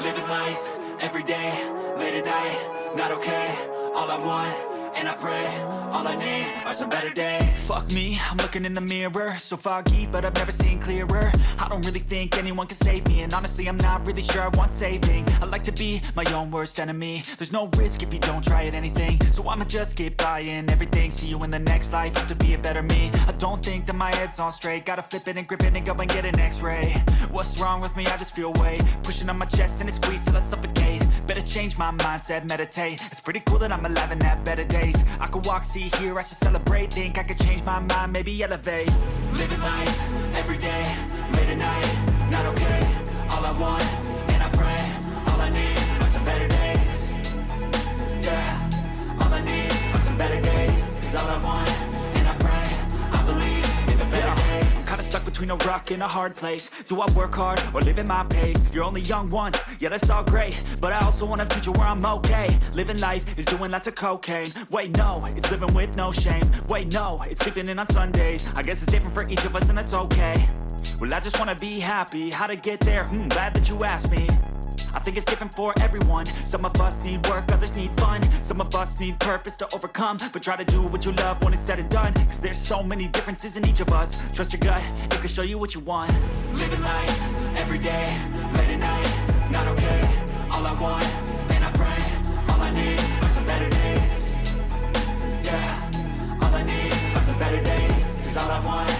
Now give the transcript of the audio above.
Living life, everyday, late at night, not okay. All I want, and I pray, all I need are some better days. Fuck me, I'm looking in the mirror, so foggy, but I've never seen clearer. I don't really think anyone can save me, and honestly I'm not really sure I want saving. I like to be my own worst enemy. There's no risk if you don't try at anything, so I'ma just keep buying everything. See you in the next life, have to be a better me. I don't think that my head's on straight, gotta flip it and grip it and go and get an x-ray. What's wrong with me? I just feel weight pushing on my chest and it squeezes till I suffocate. Better change my mindset, meditate. It's pretty cool that I'm alive and have better days. I could walk, see, hear, I should celebrate. Think I could change my mind, maybe elevate. Living life, everyday, late at night, not okay. All I want, and I pray, all I need are some better days. Yeah, all I need are some better days. Cause all I want, and I pray, I believe in the better days. I'm kinda stuck between a rock and a hard place. Do I work hard or live at my pace? You're only young once, yeah that's all great, but I also want a future where I'm okay. Living life is doing lots of cocaine. Wait no, it's living with no shame. Wait no, it's sleeping in on Sundays. I guess it's different for each of us and that's okay. Well I just wanna be happy, how to get there? Glad that you asked me. I think it's different for everyone. Some of us need work, others need fun. Some of us need purpose to overcome. But try to do what you love when it's said and done. Cause there's so many differences in each of us. Trust your gut, it can show you what you want. Living life, everyday, late at night, not okay. All I want, and I pray, all I need are some better days. Yeah, all I need are some better days. Cause all I want,